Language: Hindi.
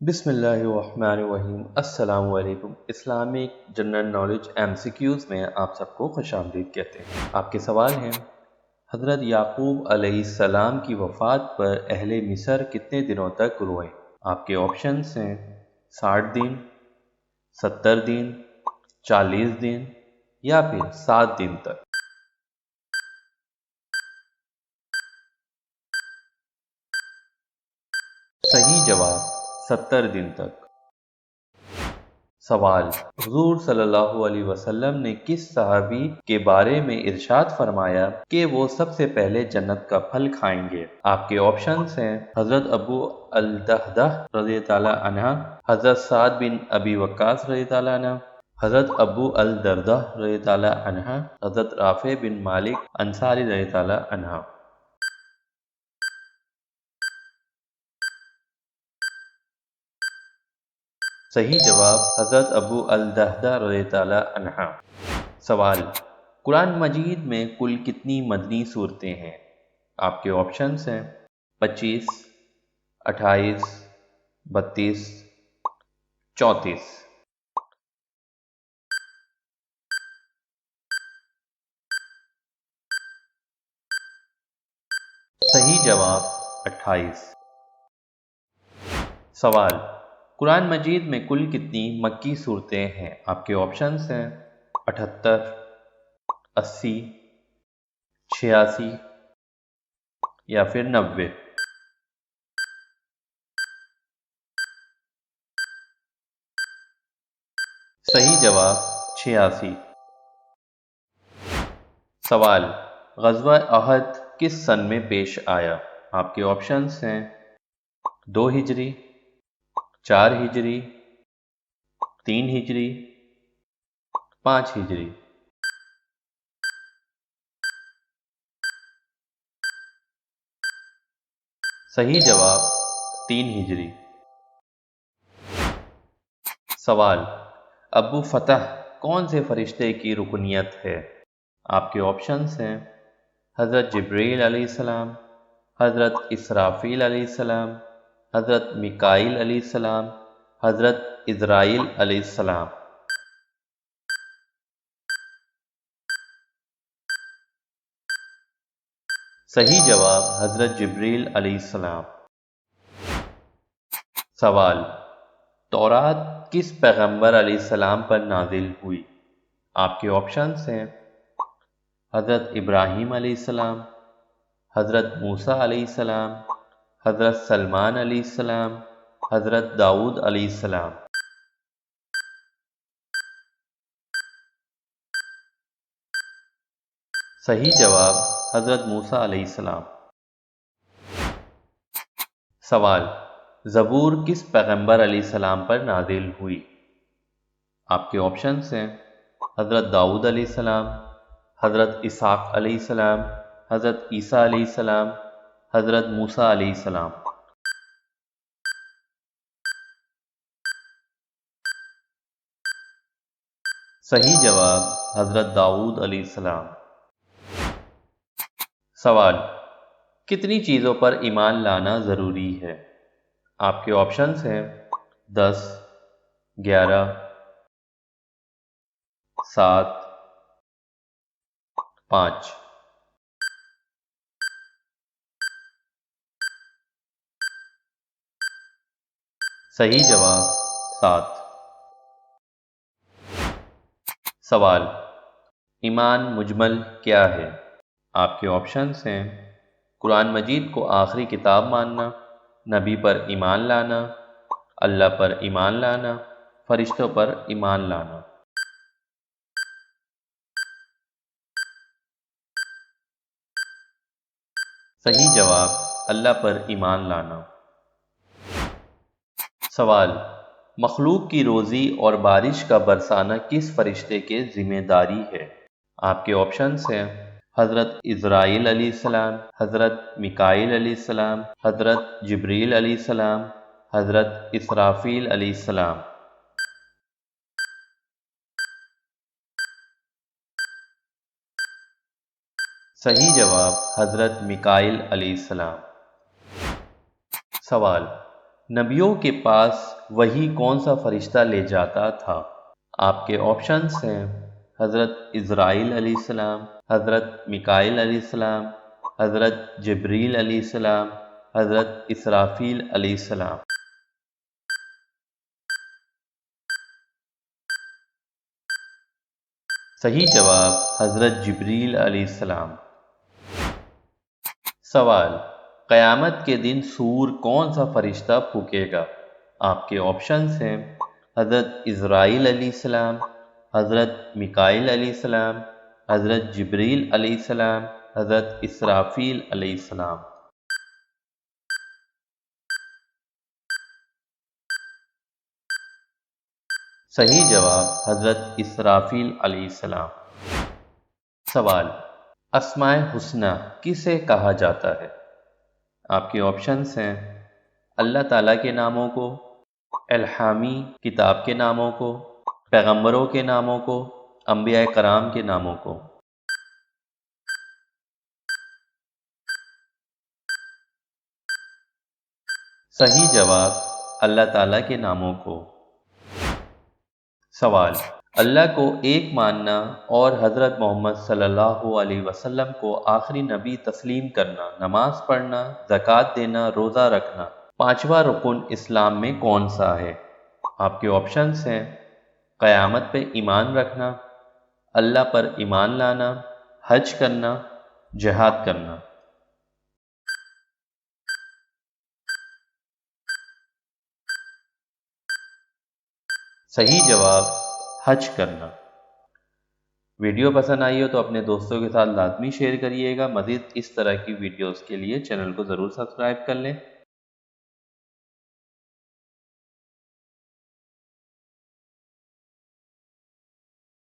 बिस्मिल्लाहिर्रहमानिर्रहीम। अस्सलामु अलैकुम। इस्लामिक जनरल नॉलेज एमसीक्यूज़ में आप सबको खुशामदीद कहते हैं। आपके सवाल हैं, हज़रत याकूब अलैहिस्सलाम की वफ़ात पर अहले मिस्र कितने दिनों तक रोए? आपके ऑप्शंस हैं 60 दिन, 70 दिन, 40 दिन या फिर 7 दिन तक। सही जवाब 70 दिन तक। सवाल, हुज़ूर सल्लल्लाहु अलैहि वसल्लम ने किस सहाबी के बारे में इरशाद फरमाया कि वो सबसे पहले जन्नत का फल खाएंगे? आपके ऑप्शंस हैं हज़रत अबू अल-दहदाह रज़ियल्लाहु अन्हा, हज़रत साद बिन अबी वक्कास रज़ियल्लाहु अन्हा, हज़रत अबू अल-दरदाह रज़ियल्लाहु अन्हा, हज़रत राफ़े बिन मालिक अंसारी रज़ियल्लाहु अन्हा। सही जवाब हज़रत अबू अल-दहदाह रज़ियल्लाहु अन्हा। सवाल, कुरान मजीद में कुल कितनी मदनी सूरतें हैं? आपके ऑप्शंस हैं 25, 28, 32, 34। सही जवाब 28। सवाल, कुरान मजीद में कुल कितनी मक्की सूरतें हैं? आपके ऑप्शंस हैं 78, 80, 86 या फिर 90। सही जवाब 86। सवाल, ग़ज़वा अहद किस सन में पेश आया? आपके ऑप्शंस हैं 2 हिजरी, 4 हिजरी, 3 हिजरी, 5 हिजरी। सही जवाब 3 हिजरी। सवाल, अबू फ़तह कौन से फरिश्ते की रुकनियत है? आपके ऑप्शंस हैं हज़रत जिब्रील अलैहिस्सलाम, हज़रत इसराफ़ील अलैहिस्सलाम, हज़रत मिकाईल अलैहिस्सलाम, हज़रत इज़राईल अलैहिस्सलाम। सही जवाब हज़रत जिब्रील अलैहिस्सलाम। सवाल, तौरात किस पैगंबर अलैहिस्सलाम पर नाजिल हुई? आपके ऑप्शंस हैं हज़रत इब्राहीम अलैहिस्सलाम, हज़रत मूसा अलैहिस्सलाम, हज़रत सलमान अलैहिस्सलाम, हज़रत दाऊद अलैहिस्सलाम। सही जवाब हज़रत मूसा अलैहिस्सलाम। सवाल, ज़बूर किस पैगंबर अलैहिस्सलाम पर नाजिल हुई? आपके ऑप्शंस हैं हज़रत दाऊद अलैहिस्सलाम, हज़रत इसहाक़ अलैहिस्सलाम, हज़रत ईसा अलैहिस्सलाम, हज़रत मूसा अलैहिस्सलाम। सही जवाब हज़रत दाऊद अलैहिस्सलाम। सवाल, कितनी चीज़ों पर ईमान लाना ज़रूरी है? आपके ऑप्शंस हैं 10, 11, 7, 5। सही जवाब 7। सवाल, ईमान मुजमल क्या है? आपके ऑप्शंस हैं कुरान मजीद को आखिरी किताब मानना, नबी पर ईमान लाना, अल्लाह पर ईमान लाना, फरिश्तों पर ईमान लाना। सही जवाब अल्लाह पर ईमान लाना। सवाल, मखलूक की रोज़ी और बारिश का बरसाना किस फरिश्ते के ज़िम्मेदारी है? आपके ऑप्शंस हैं हज़रत इज़राईल अलैहिस्सलाम, हज़रत मिकाईल अलैहिस्सलाम, हज़रत जिब्रील अलैहिस्सलाम, हज़रत इसराफ़ील अलैहिस्सलाम। सही जवाब हज़रत मिकाईल अलैहिस्सलाम। सवाल, नबियों के पास वही कौन सा फरिश्ता ले जाता था? आपके ऑप्शंस हैं हज़रत इज़राइल अलैहिस्सलाम, हज़रत मिकाईल अलैहिस्सलाम, हज़रत जिब्रील अलैहिस्सलाम, हज़रत इसराफील अलैहिस्सलाम। सही जवाब हज़रत जिब्रील अलैहिस्सलाम। सवाल, क़यामत के दिन सूर कौन सा फरिश्ता फूकेगा? आपके ऑप्शंस हैं हज़रत इज़राइल अलैहिस्सलाम, हज़रत मिकाईल अलैहिस्सलाम, हज़रत जिब्रील अलैहिस्सलाम, हज़रत इसराफील अलैहिस्सलाम। सही जवाब हज़रत इसराफील अलैहिस्सलाम। सवाल, अस्माए हुस्ना किसे कहा जाता है? आपके ऑप्शंस हैं अल्लाह ताला के नामों को, इल्हामी किताब के नामों को, पैगंबरों के नामों को, अंबिया कराम के नामों को। सही जवाब अल्लाह ताला के नामों को। सवाल, अल्लाह को एक मानना और हज़रत मोहम्मद सल्लल्लाहु अलैहि वसल्लम को आखिरी नबी तस्लीम करना, नमाज पढ़ना, ज़कात देना, रोज़ा रखना, पांचवा रुकन इस्लाम में कौन सा है? आपके ऑप्शंस हैं क़यामत पे ईमान रखना, अल्लाह पर ईमान लाना, हज करना, जिहाद करना। सही जवाब हज करना। वीडियो पसंद आई हो तो अपने दोस्तों के साथ लाजमी शेयर करिएगा। मज़ीद इस तरह की वीडियोस के लिए चैनल को ज़रूर सब्सक्राइब कर लें।